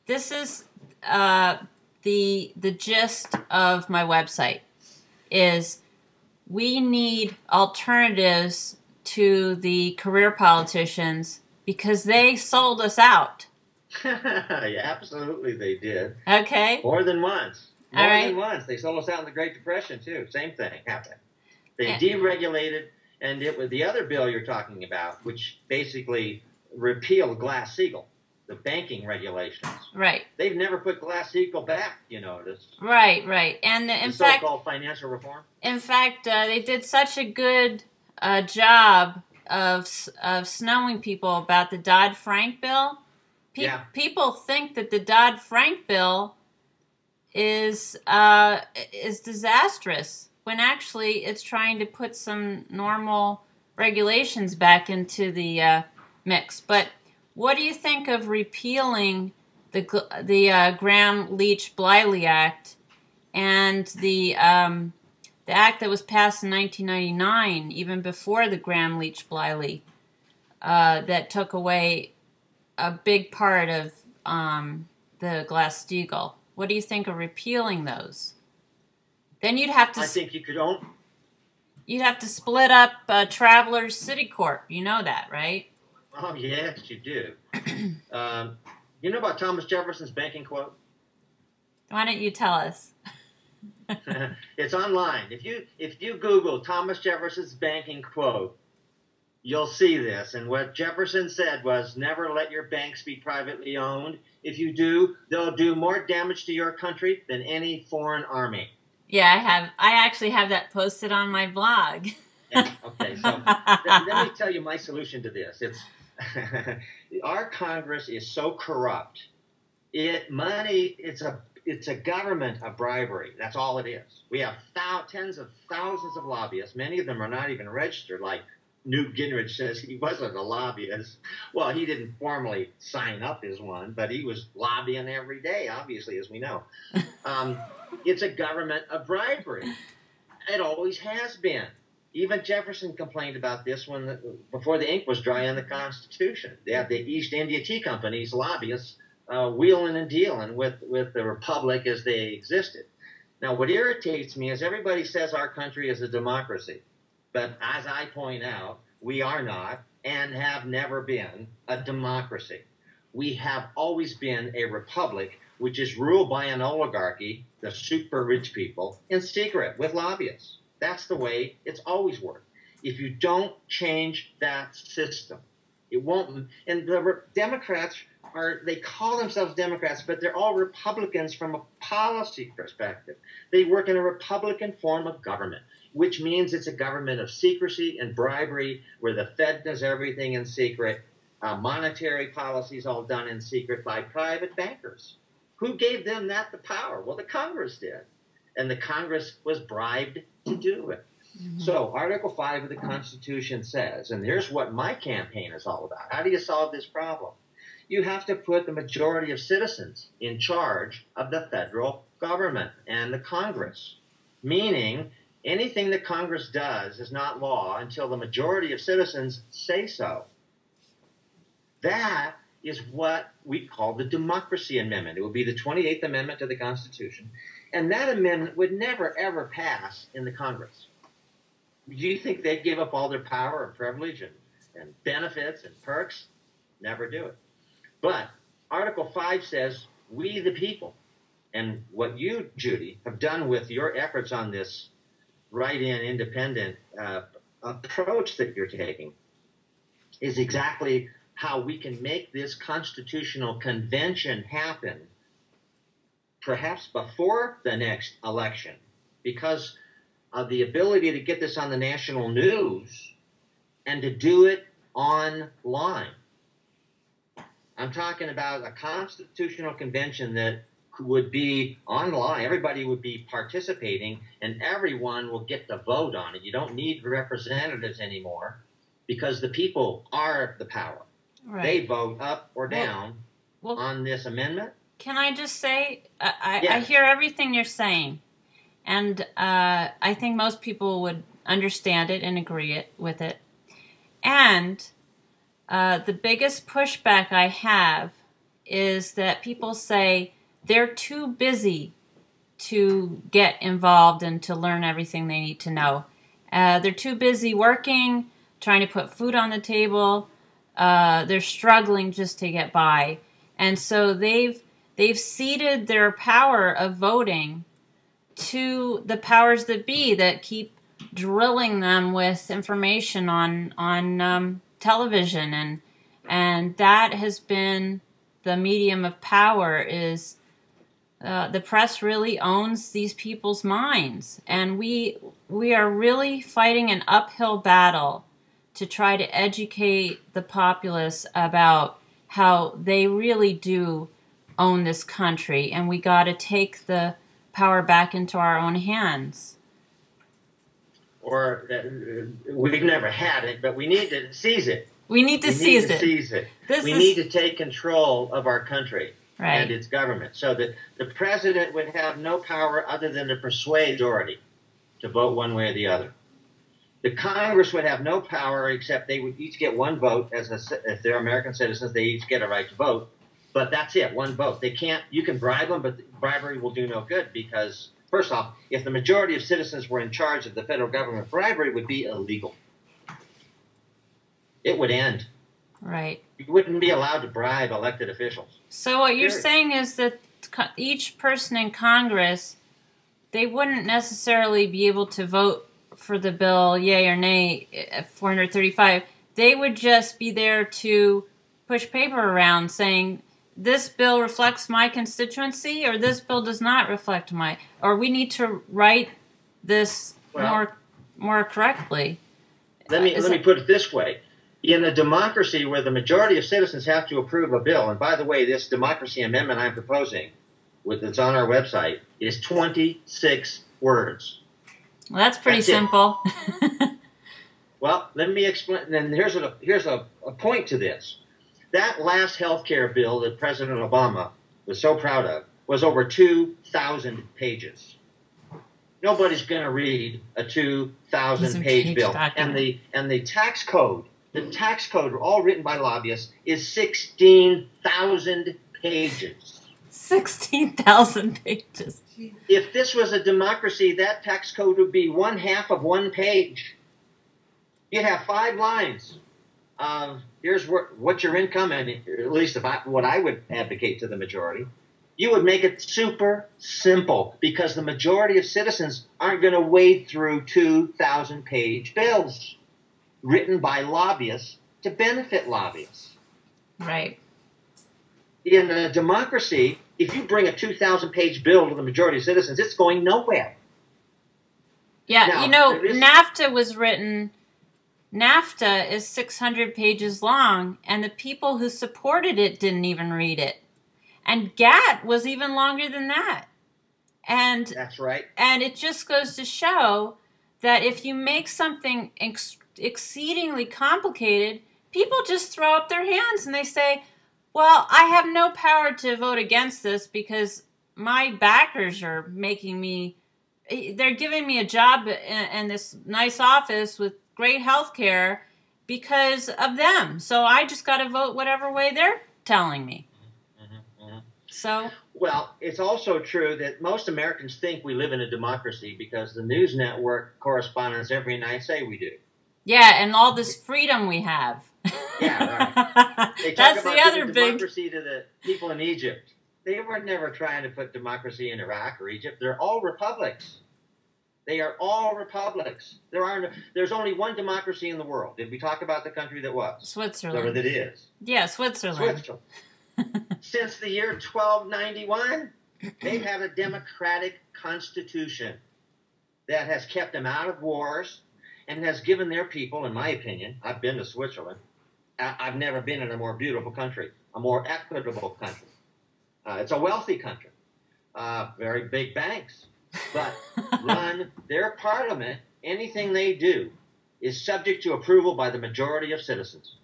this is the gist of my website is we need alternatives to the career politicians because they sold us out. Yeah, absolutely they did. Okay. More than once. All right. More than once. They sold us out in the Great Depression, too. Same thing happened. They Yeah. deregulated, and it was the other bill you're talking about, which basically repealed Glass-Steagall, the banking regulations. Right. They've never put Glass-Steagall back, you notice. Right, right. And The in fact, so-called financial reform. in fact, they did such a good job of snowing people about the Dodd-Frank bill. Yeah. People think that the Dodd-Frank bill is disastrous when actually it's trying to put some normal regulations back into the mix. But what do you think of repealing the Graham-Leach-Bliley Act and the act that was passed in 1999, even before the Graham-Leach-Bliley, that took away a big part of the Glass-Steagall? What do you think of repealing those? Then you'd have to. I think you could own. You'd have to split up Travelers Citicorp. You know that, right? Oh yes, you do. You know about Thomas Jefferson's banking quote? Why don't you tell us? It's online. If you Google Thomas Jefferson's banking quote, you'll see this. And what Jefferson said was, never let your banks be privately owned. If you do, they'll do more damage to your country than any foreign army. Yeah, I have. I actually have that posted on my blog. Yeah, okay, so let me tell you my solution to this. It's our Congress is so corrupt. It's a government of bribery. That's all it is. We have tens of thousands of lobbyists. Many of them are not even registered, like Newt Gingrich says he wasn't a lobbyist. Well, he didn't formally sign up as one, but he was lobbying every day, obviously, as we know. It's a government of bribery. It always has been. Even Jefferson complained about this before the ink was dry on the Constitution. They had the East India Tea Company's lobbyists wheeling and dealing with the Republic as they existed. Now, what irritates me is everybody says our country is a democracy. But as I point out, we are not and have never been a democracy. We have always been a republic, which is ruled by an oligarchy, the super rich people, in secret with lobbyists. That's the way it's always worked. If you don't change that system, it won't. And the Democrats they call themselves Democrats, but they're all Republicans from a policy perspective. They work in a Republican form of government, which means it's a government of secrecy and bribery, where the Fed does everything in secret. Monetary policy is all done in secret by private bankers. Who gave them the power? Well, the Congress did. And the Congress was bribed to do it. Mm-hmm. So Article 5 of the Constitution says, and here's what my campaign is all about. How do you solve this problem? You have to put the majority of citizens in charge of the federal government and the Congress, meaning anything that Congress does is not law until the majority of citizens say so. That is what we call the Democracy Amendment. It would be the 28th Amendment to the Constitution. And that amendment would never, ever pass in the Congress. Do you think they'd give up all their power and privilege and benefits and perks? Never do it. But Article 5 says, we the people. And what you, Judy, have done with your efforts on this write-in independent approach that you're taking is exactly how we can make this constitutional convention happen perhaps before the next election, because of the ability to get this on the national news and to do it online. I'm talking about a constitutional convention that would be online. Everybody would be participating, and everyone will get to vote on it. You don't need representatives anymore because the people are the power. Right. They vote up or down on this amendment. Can I just say, I hear everything you're saying, and I think most people would understand it and agree with it. And the biggest pushback I have is that people say they're too busy to get involved and to learn everything they need to know. They're too busy working, trying to put food on the table. They're struggling just to get by. And so they've ceded their power of voting to the powers that be that keep drilling them with information on television, and that has been the medium of power. Is the press really owns these people's minds, and we are really fighting an uphill battle to try to educate the populace about how they really do own this country, and we got to take the power back into our own hands. Or we've never had it, but we need to seize it. We need to seize it. We need to take control of our country and its government, so that the president would have no power other than to persuade majority to vote one way or the other. The Congress would have no power except they would each get one vote. If they're American citizens, they each get a right to vote. But that's it, one vote. They can't. You can bribe them, but bribery will do no good because, first off, if the majority of citizens were in charge of the federal government, bribery would be illegal. It would end. Right. You wouldn't be allowed to bribe elected officials. So what you're saying is that each person in Congress, they wouldn't necessarily be able to vote for the bill, yay or nay, 435. They would just be there to push paper around saying, this bill reflects my constituency, or this bill does not reflect my, or we need to write this more correctly. Let me put it this way. In a democracy where the majority of citizens have to approve a bill, and by the way, this democracy amendment I'm proposing, that's on our website, is 26 words. Well, that's pretty simple. Well, let me explain. And here's a point to this. That last health care bill that President Obama was so proud of was over 2,000 pages. Nobody's going to read a 2,000-page bill. Document. And the tax code, all written by lobbyists, is 16,000 pages. 16,000 pages. If this was a democracy, that tax code would be one half of one page. You'd have 5 lines. Here's what your income, and at least what I would advocate to the majority, you would make it super simple because the majority of citizens aren't going to wade through 2,000-page bills written by lobbyists to benefit lobbyists. Right. In a democracy, if you bring a 2,000-page bill to the majority of citizens, it's going nowhere. Yeah, now, NAFTA was written... NAFTA is 600 pages long, and the people who supported it didn't even read it. And GATT was even longer than that. And that's right. And it just goes to show that if you make something exceedingly complicated, people just throw up their hands and they say, well, I have no power to vote against this because my backers are making me, they're giving me a job in this nice office with great health care because of them. So I just got to vote whatever way they're telling me. So, well, it's also true that most Americans think we live in a democracy because the news network correspondents every night say we do. Yeah, and all this freedom we have. Yeah, right. They talk That's about the other democracy to the people in Egypt. They were never trying to put democracy in Iraq or Egypt. They're all republics. They are all republics. There's only one democracy in the world. Did we talk about the country that was? Switzerland. Or that is? Yeah, Switzerland. Since the year 1291, they've had a democratic constitution that has kept them out of wars and has given their people, in my opinion, I've been to Switzerland, I've never been in a more beautiful country, a more equitable country. It's a wealthy country, very big banks. But run their parliament, anything they do is subject to approval by the majority of citizens.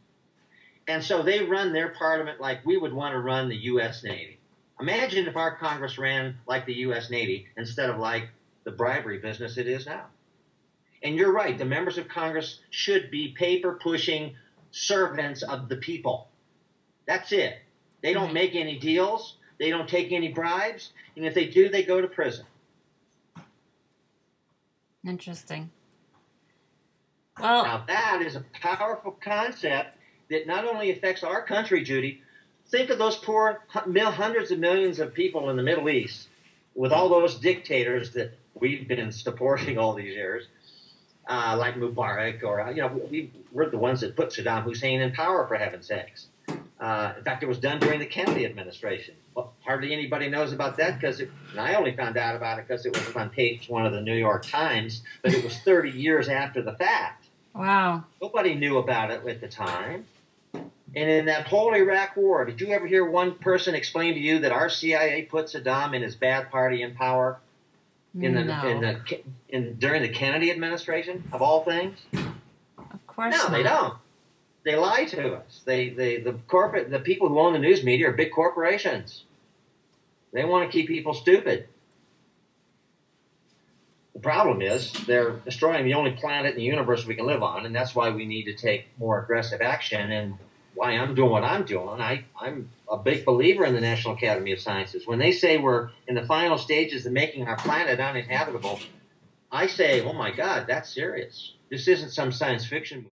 And so they run their parliament like we would want to run the U.S. Navy. Imagine if our Congress ran like the U.S. Navy instead of like the bribery business it is now. And you're right, the members of Congress should be paper-pushing servants of the people. That's it. They don't Right. make any deals. They don't take any bribes. And if they do, they go to prison. Interesting. Well, Now, that is a powerful concept that not only affects our country, Judy. Think of those poor hundreds of millions of people in the Middle East with all those dictators that we've been supporting all these years, like Mubarak, or, we're the ones that put Saddam Hussein in power, for heaven's sakes. In fact, it was done during the Kennedy administration. Well, hardly anybody knows about that and I only found out about it because it was on page 1 of the New York Times, but it was 30 years after the fact. wow. Nobody knew about it at the time. And in that whole Iraq war, did you ever hear one person explain to you that our CIA put Saddam and his bad party in power during the Kennedy administration, of all things? Of course No, not. they don't. They lie to us. The people who own the news media are big corporations. They want to keep people stupid. The problem is they're destroying the only planet in the universe we can live on, and that's why we need to take more aggressive action, and why I'm doing what I'm doing. I'm a big believer in the National Academy of Sciences. When they say we're in the final stages of making our planet uninhabitable, I say, oh my God, that's serious. This isn't some science fiction movie.